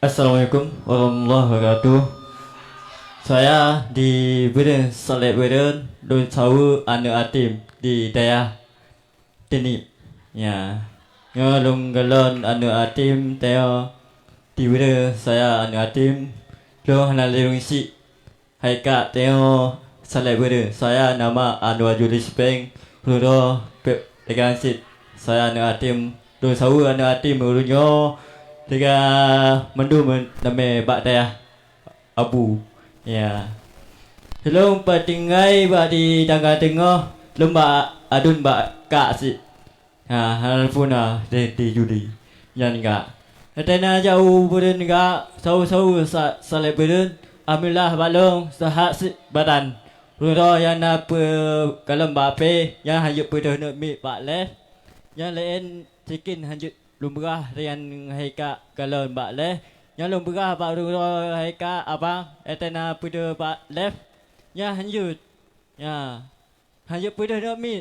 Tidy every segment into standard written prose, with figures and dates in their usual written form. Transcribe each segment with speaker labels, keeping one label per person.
Speaker 1: Assalamualaikum warahmatullahi wabarakatuh. Saya di Beren Saleh Beren Don Sawu Anu Atim di daerah Tini. Ya. Ngalung galon Anu Atim teo di Beren saya Anu Atim lo hanalirung isi. Hai kak teo Saleh Beren. Saya nama Anwar Julis Peng. Luro pegang sit. Saya Anu Atim Don Sawu Anu Atim urunyo tiga mendu name bak daya abu ya hello patingai ba di tangga tengah lomba adun ba kak si ha hal puna di judi yan ga atena jauh beren ga sau sale beren alhamdulillah balong sehat si badan ro yan apa kalau pe yang hanya pada nak mi bak le yang lain cikin hanjut lumrah rian haika kalau mbak leh yang lumrah pak rumah haika abang etena pada pak leh yang hanjut ya hanjut pada nak mi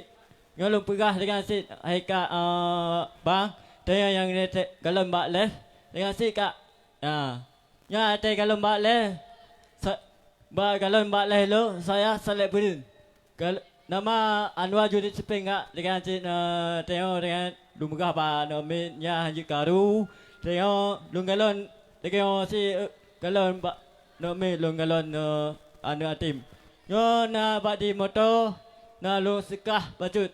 Speaker 1: yang lumrah dengan sit haika bang dia yang kalau mbak leh dengan sit kak ya ada kalau mbak leh kalau mbak leh lo saya selek berdun kalau nama Anwar Judit Sepeng dengan sit tengok dengan lumrah pa nomin nya hanji karu tengok lunggalon tengok si galon pa nomin lunggalon anu atim yo na pa di moto na lu sekah bacut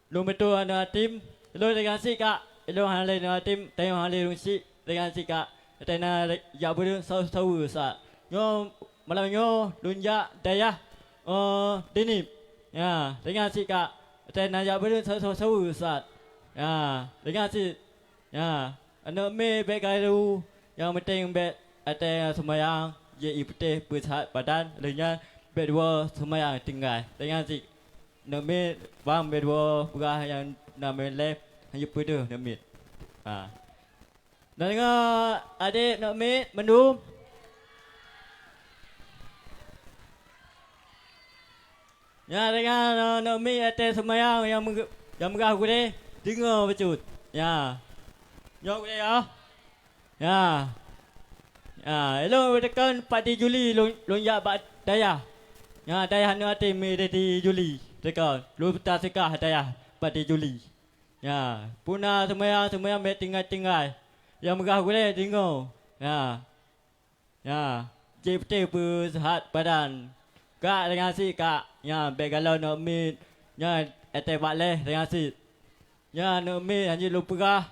Speaker 1: lu betul anu atim lu dengan si kak lu hale anu atim tengok hale lu si dengan si kak tena ya buru sau sa yo malam yo lunja daya dinip ya dengan si kak tena ya buru sau sa ya, dengan si, ya, anak me begaru yang penting bet ada semayang je ipte bersehat badan, dengan berdua semayang tinggal. Dengan si, anak me bang berdua pegah yang nama lep hanya pada anak me. Dan dengan adik anak me mendum. Ya dengan anak me ada semayang yang megah gede. Dengar betul. Ya. Jom boleh ya. Ya. Ya, hello tekan 4 Juli lonjak bak daya. Ya, daya hanu ati me di Juli. Tekan. Lu peta sekah daya 4 Juli. Ya, puna semayang bet tinggal. Yang megah boleh dengar. Ya. Ya. Cipte bersehat badan. Kak dengan si kak. Ya, begalau nak meet. Ya, ate bak leh dengan si. Ya no me hanya lupa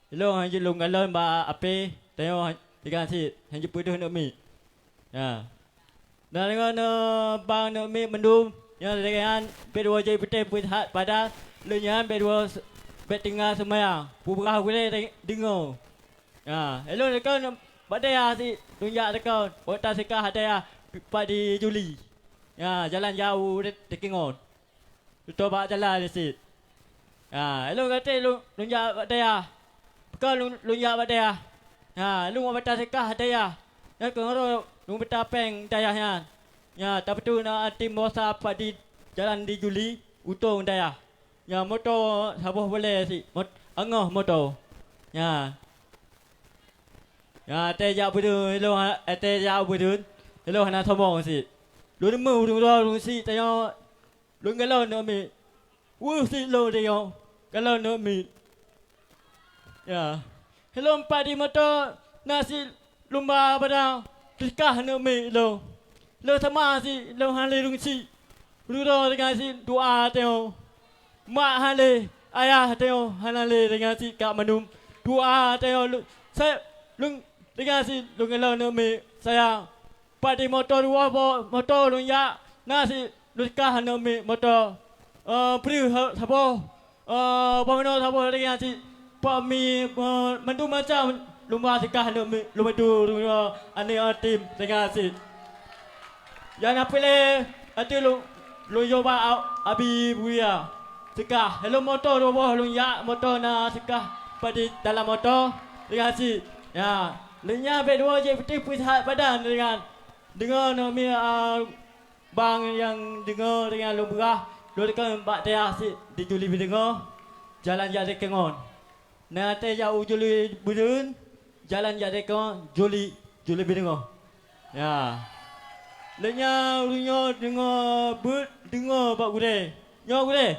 Speaker 1: lo hanya galon ba ape tengok dengan si hanya puduh no me ya dan dengan bang no me mendum ya dengan bedua je pete berhat pada lenyan bedua betinggal semaya pubah boleh dengar ya hello dekan badaya si tunjuk dekan kota sekah ada ya pada Juli ya jalan jauh dekingon tu ba jalan di sit. Lu kata lu lunjak daya. Kau lunjak daya. Lu mau baca sekah daya. Ya kau lu baca peng dayanya. Ya tapi tu nak tim bosa apa di jalan di Juli utung daya. Ya motor sabuh boleh si. Angah motor. Ya. Ya teja budun lu teja budun. Lu hana somong si. Lu nemu lu si tanya lu galon no mi. Si lu dia. Kalau nak meet. Ya. Hello empat di motor nasi lumba pada tikah nak meet lo. Lo sama si lo hale rung si. Ruro dengan si doa teo. Mak hale ayah teo hale dengan si kak menum. Doa teo saya lung dengan si lung kalau nak meet saya empat di motor dua motor lung ya nasi tikah nak meet motor. Pri sabo pemeno sabo dengan si pami mendu macam lumba sekah lumba tu ane tim dengan si jangan pilih ati lu yoba abi buya sekah hello motor roboh lu ya motor na sekah pada dalam motor dengan si ya lenya bedua je peti pusat badan dengan mi bang yang dengar dengan lumba lu dekat bak dia si di Juli dengar jalan jadi kengon. Nanti jauh Juli budun jalan jadi kau Juli bingung. Ya. Lenya dengar but dengar pak gure. Nyo gure.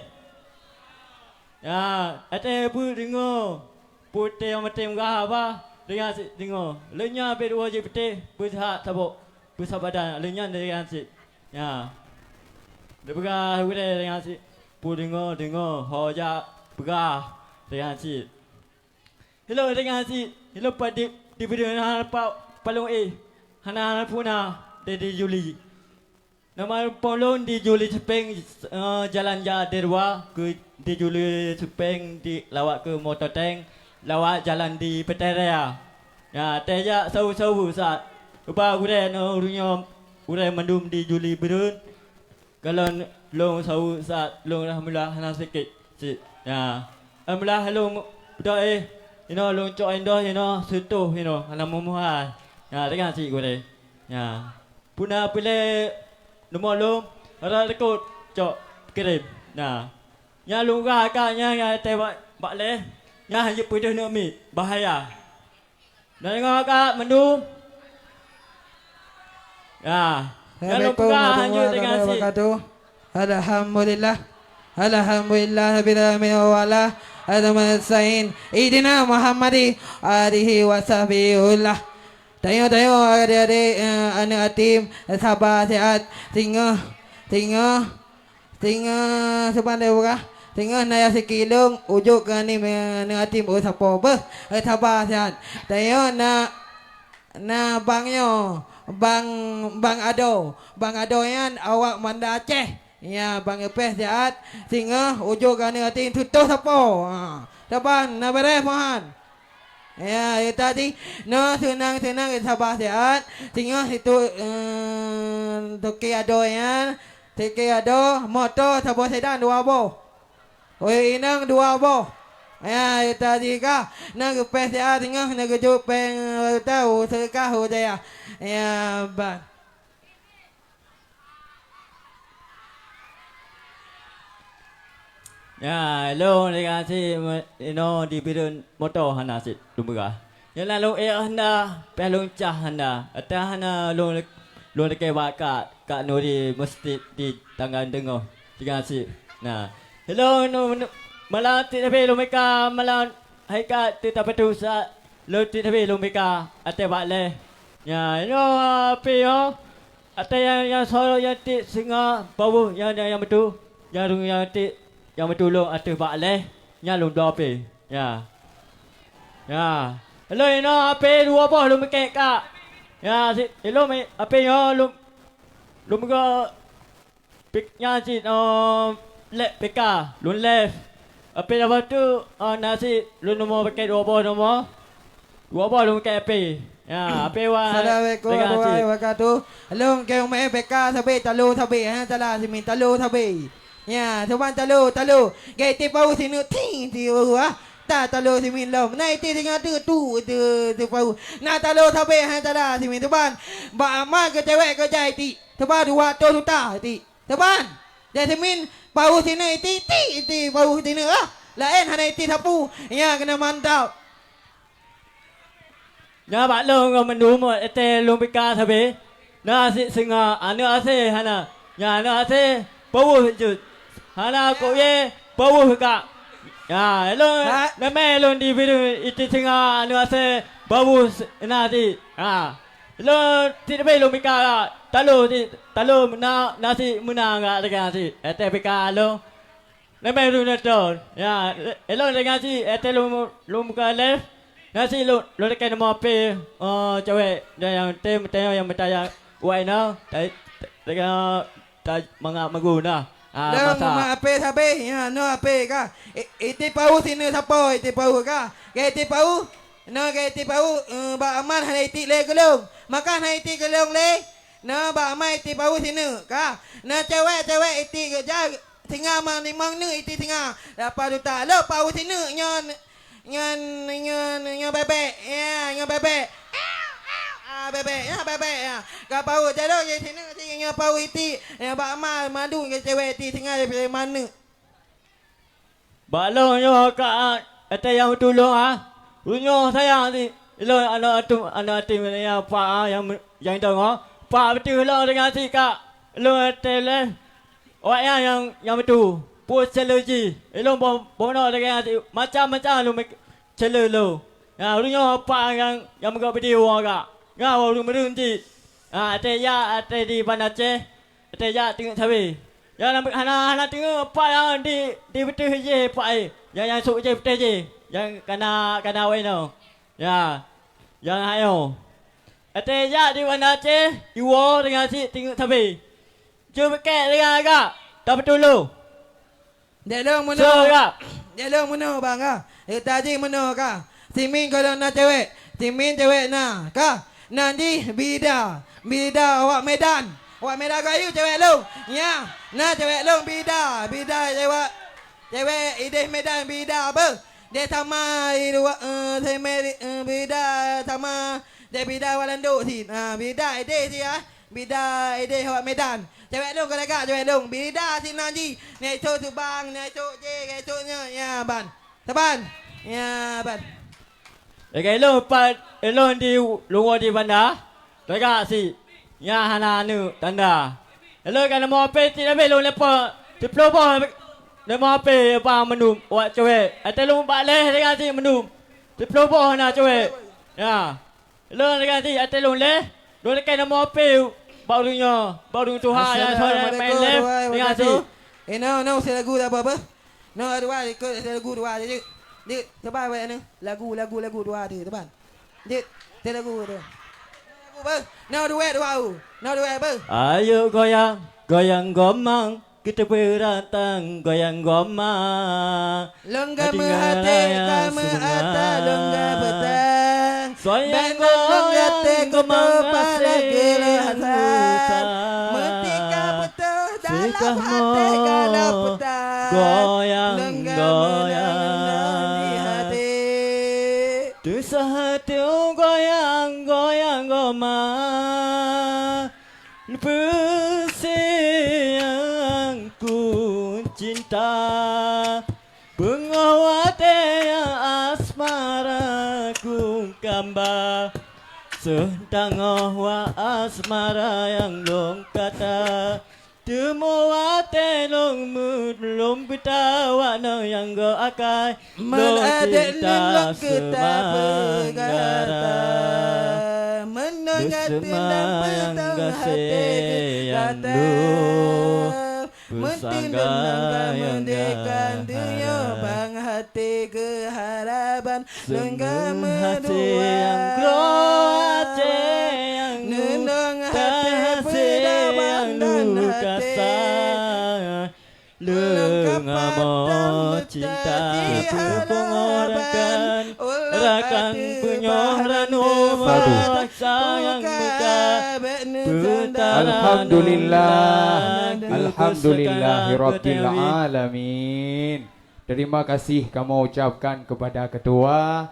Speaker 1: Ya, ate but dengar. Putih yang mati muka apa? Dengan si dengar. Lenya berdua je putih, besar tabuk. Besar badan. Lenya dengan si. Ya. Dia gure dengan si. Pu dengar. Hoja dengan si. Hello dengan si. Hello pada di video palung hana puna di Juli. Nama polon di Juli Sepeng jalan Derwa ke di Juli Sepeng di lawak ke motor tank, lawak jalan di Peteria. Ya, teja sau saat. Lupa gure no runyo gure mandum di Juli berun. Kalau long sau saat long alhamdulillah hana sikit. Ya. Alhamdulillah long doa long join doh sutuh hana mumuhan. Ya, dengan si gure. Ya. Puna pilih nombor long ada rekod cok kirim. Nah. Nya lunga akaknya yang tebak leh. Nya hanya pedah nak mi bahaya. Dan dengar akak mendum. Ya. Nya lunga hanya dengan si.
Speaker 2: Alhamdulillah. Alhamdulillah bila wala Al-Masain Idina Muhammadi alihi wasahbiullah. Tayo adik-adik anak tim sabar sihat tinggal sepandai buka tinggal naya sekilung ujuk ni anak tim usapo ber sabar sihat. Tayo na bang ado yan awak manda Aceh. Ya bang Epes sihat tinggal ujuk ni tim tutup sapo. Taban na beres mohan. Ya, itu tadi, senang sabar sehat. Tinggal itu toki ado, motor sabar sedan 2 boh. Oi inang 2 boh. Ya, itu tadi kah, nak pes sehat tinggal nak jupeng tahu sekah dia. Ya, bang.
Speaker 1: Ya, hello dengan si di bidun motor hana si lumba. Ya lalu hana pelung cah hana. Atah hana long dekat ka di masjid di tangga dengar. Dengan si. Nah. Hello malah ti tapi lumika malah hai ka ti tapatu sa lo ti tapi lumika ate ba le. Ya, api yo. Ate yang soro yang ti singa bau yang betul. Yang ti yang bertolong atas Pak Leh nyalung dua api. Ya. Ya. Hello api 2 boh lu mekek kak. Ya, hello api yo lu mega piknya si lek PK lu left. Api apa tu nasi lu nombor pakai 2 boh nombor. 2 boh lu mekek api. Ya, api wa.
Speaker 2: Assalamualaikum warahmatullahi wabarakatuh. Hello ke umai PK sabi talu sabi salah simin talu sabi. Ya, soban talu. Gate pau sini ting ta talu simin lom. Nai ti tengah tu pau. Na talu sabe ha tala simin soban. Ba ama ke cewek ke jai ti. Soban 2 tu ta ti. Soban. Dia simin pau sini ti pau sini lain hanai ti sapu. Ya, kena mantap.
Speaker 1: Ya, bak long mendum ete lumpika sabe. Na si singa anu ase hana. Ya, na ase pau je. Hana ko ye bau ka. Ya, hello. Nama hello di video itu tengah anu ase bau nasi. Ha. Hello tidak boleh mika talu nasi menang dengan nasi. Ete pika hello. Nama lu nato. Ya, hello dengan nasi ete lu muka left. Nasi lu dekat nama pe cewek yang yang bertanya why now. Dengan mangga maguna.
Speaker 2: Dah mama ape sabe ya no ape ka iti pau sini sapo iti pau ka ke iti pau no ke iti pau ba aman ha iti le gelung makan ha iti gelung le no ba aman iti pau sini ka na cewek iti ja tinggal mang limang ni iti tinggal dapat duta lo pau sini nyon bebek ya nyon bebek bebek ya kapau jado ke sini tinggal pau iti ya ba amal madu ke cewek iti tinggal dari mana
Speaker 1: balong yo ka ate yang tolong Unyo sayang si Ilo anak atim yang pak yang tengok pak betul lo dengan si kak lo tele orang yang betul pun seloji ilo bono dengan si macam lo celo lo ya ulunyo pak yang mereka betul orang ngah ulun berhenti ate di Banace ate ya tengok sabi ya hana tengok pak yang di betul je pak yang sok je betul je yang kena weno ya yang ayo ate ya di Banace iwo dengan si tengok sabi cuba kek dengan agak tak betul lo
Speaker 2: Dia long mana?
Speaker 1: so ya
Speaker 2: Dia long mana bang ah? Tadi mana ka? Simin kalau nak cewek, simin cewek na ka? Nanti bida awak Medan kayu cewek long. Ya, na cewek long bida cewek ideh Medan bida apa? Dia sama dua bida sama dia bida Walando si. Bida ideh si ah. Bida ideh awak Medan. Cewek long kalau kak cewek long bida si nanti. Naik tu bang, naik tu je, naik tu nya. Ya ban. Taban. Ya ban.
Speaker 1: okay lo di luar di bandar dekat si ya hana nu tanda lo kan mau apa tidak belum lepas diploma le mau apa apa menum buat cewek atau lo balik dengan si menum diploma hana cewek ya lo dengan si atau lo kan mau apa baru Tuhan yang soalnya main left dengan si
Speaker 2: no saya lagu apa no dua ikut saya lagu dua je Dik, teban buat ni. Lagu dua dia teban. Dik, dia lagu tu. Lagu apa? No duet dua. No duet apa?
Speaker 1: Ayo goyang gomang kita beratang goyang gomang.
Speaker 2: Lengga hati kamu atas lengga petang.
Speaker 1: Soyang goyang gomang
Speaker 2: pada gelatan. Mentika betul dalam hati kalau petang.
Speaker 1: Goyang hati goyang gomang bersayangku cinta pengawate yang asmaraku kamba sedang wa asmara yang long kata Tumuate long belum betawa no yang go akai lo cinta semangara
Speaker 2: menengat
Speaker 1: yang kasih yang lu bersangga yang mendekan dunia
Speaker 2: bang hati keharapan
Speaker 1: lenggam hati yang kloate yang nenang hati yang luka Lengamo cinta pengorban rakan penyohranu sayang buka
Speaker 3: Alhamdulillahirabbil alamin. Terima kasih kamu ucapkan kepada ketua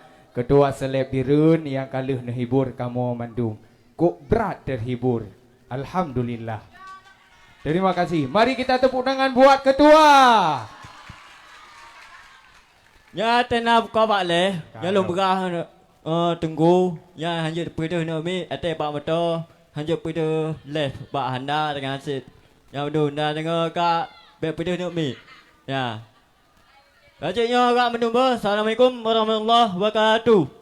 Speaker 3: seleb dirun yang kaluh menghibur kamu mandum. Kok berat terhibur. Alhamdulillah. Terima kasih. Mari kita tepuk tangan buat ketua.
Speaker 1: Ya tenab kau balik. Ya lu berah tunggu. Ya hanya pergi nak mi. Ate pak motor. Hanya pergi left pak handa dengan sit. Yang dulu dah dengar kak. Pergi nak mi. Ya. Bacanya kak menunggu. Assalamualaikum warahmatullahi wabarakatuh.